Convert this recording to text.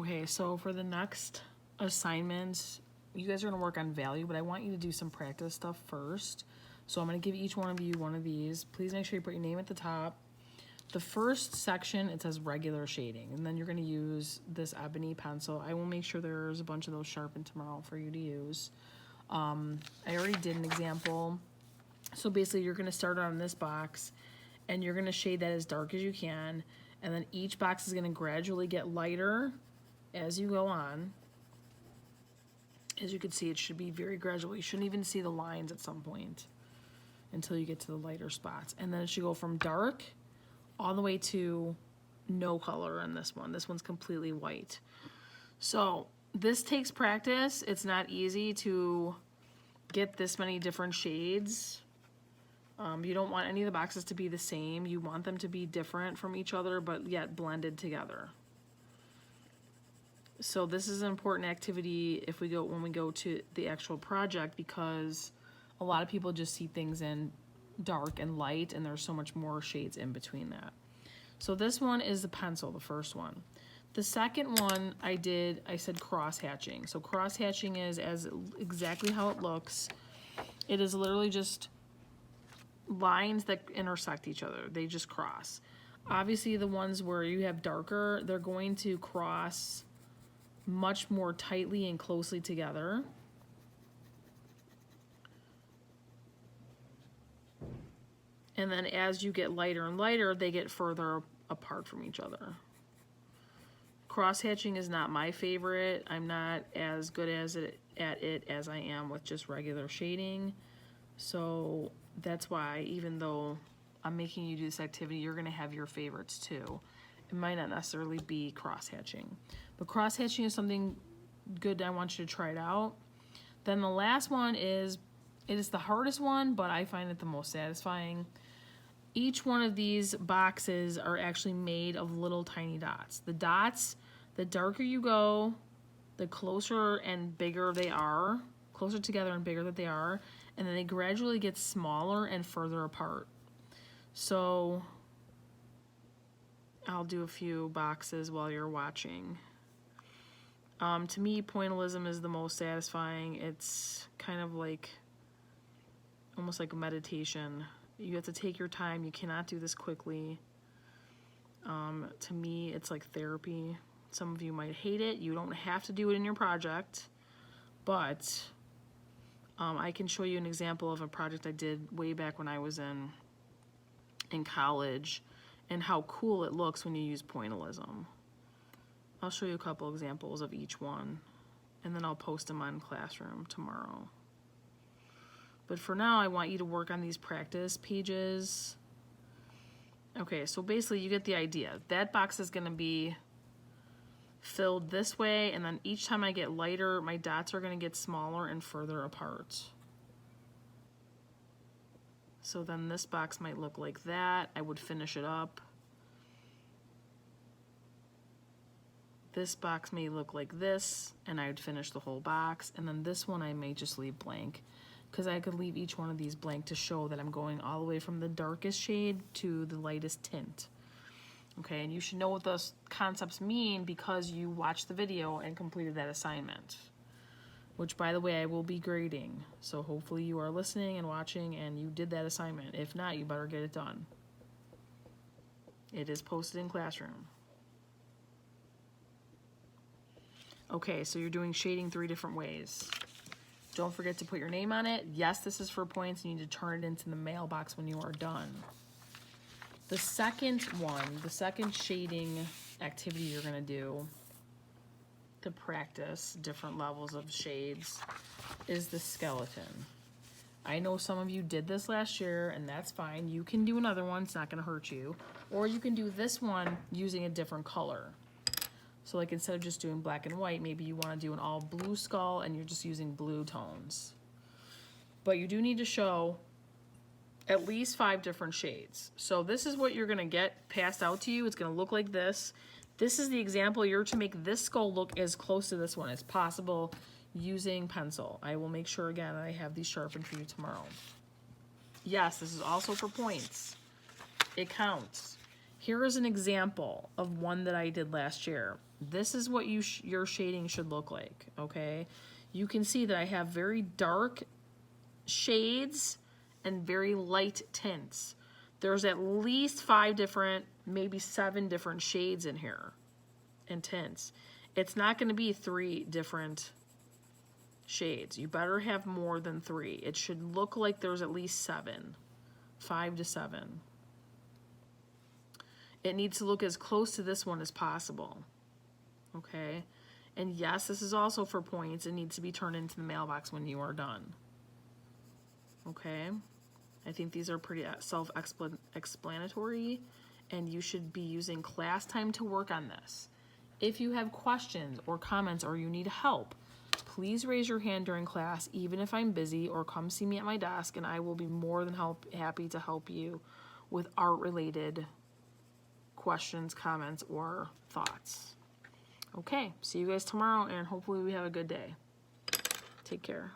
Okay, so for the next assignment, you guys are gonna work on value, but I want you to do some practice stuff first. So I'm gonna give each one of you one of these. Please make sure you put your name at the top. The first section, it says regular shading, and then you're gonna use this ebony pencil. I will make sure there's a bunch of those sharpened tomorrow for you to use. I already did an example. So basically you're gonna start on this box and you're gonna shade that as dark as you can, and then each box is gonna gradually get lighter as you go on. As you can see, it should be very gradual. You shouldn't even see the lines at some point until you get to the lighter spots. And then it should go from dark all the way to no color in this one. This one's completely white. So this takes practice. It's not easy to get this many different shades. You don't want any of the boxes to be the same. You want them to be different from each other, but yet blended together. So this is an important activity when we go to the actual project, because a lot of people just see things in dark and light, and there's so much more shades in between that. So this one is the pencil, the first one. The second one I said cross hatching. So cross hatching is exactly how it looks. It is literally just lines that intersect each other. They just cross. Obviously the ones where you have darker, they're going to cross much more tightly and closely together. And then as you get lighter and lighter, they get further apart from each other. Cross hatching is not my favorite. I'm not as good at it as I am with just regular shading. So that's why, even though I'm making you do this activity, you're gonna have your favorites too. It might not necessarily be cross hatching, but cross hatching is something good. I want you to try it out. Then the last one it is the hardest one, but I find it the most satisfying. Each one of these boxes are actually made of little tiny dots. The dots, the darker you go, the closer and bigger they are, closer together and bigger that they are, and then they gradually get smaller and further apart. So I'll do a few boxes while you're watching. To me, pointillism is the most satisfying. It's kind of like, almost like a meditation. You have to take your time. You cannot do this quickly. To me, it's like therapy. Some of you might hate it. You don't have to do it in your project, but I can show you an example of a project I did way back when I was in college, and how cool it looks when you use pointillism. I'll show you a couple examples of each one, and then I'll post them on Classroom tomorrow. But for now, I want you to work on these practice pages. Okay, so basically you get the idea. That box is gonna be filled this way, and then each time I get lighter, my dots are gonna get smaller and further apart. So then this box might look like that. I would finish it up. This box may look like this, and I would finish the whole box. And then this one I may just leave blank, because I could leave each one of these blank to show that I'm going all the way from the darkest shade to the lightest tint. Okay, and you should know what those concepts mean because you watched the video and completed that assignment, which, by the way, I will be grading. So hopefully you are listening and watching and you did that assignment. If not, you better get it done. It is posted in Classroom. Okay, so you're doing shading 3 different ways. Don't forget to put your name on it. Yes, this is for points. You need to turn it into the mailbox when you are done. The second one, the second shading activity you're gonna do to practice different levels of shades is the skeleton. I know some of you did this last year, and that's fine. You can do another one, it's not gonna hurt you. Or you can do this one using a different color. So like instead of just doing black and white, maybe you wanna do an all blue skull and you're just using blue tones. But you do need to show at least 5 different shades. So this is what you're gonna get passed out to you. It's gonna look like this. This is the example. You're to make this skull look as close to this one as possible using pencil. I will make sure again that I have these sharpened for you tomorrow. Yes, this is also for points. It counts. Here is an example of one that I did last year. This is what your shading should look like, okay? You can see that I have very dark shades and very light tints. There's at least 5 different, maybe 7 different shades in here and tints. It's not going to be 3 different shades. You better have more than 3. It should look like there's at least 7, 5 to 7. It needs to look as close to this one as possible, okay? And yes, this is also for points. It needs to be turned into the mailbox when you are done, okay? I think these are pretty self-explanatory, and you should be using class time to work on this. If you have questions or comments or you need help, please raise your hand during class, even if I'm busy, or come see me at my desk, and I will be more than happy to help you with art-related questions, comments, or thoughts. Okay, see you guys tomorrow, and hopefully we have a good day. Take care.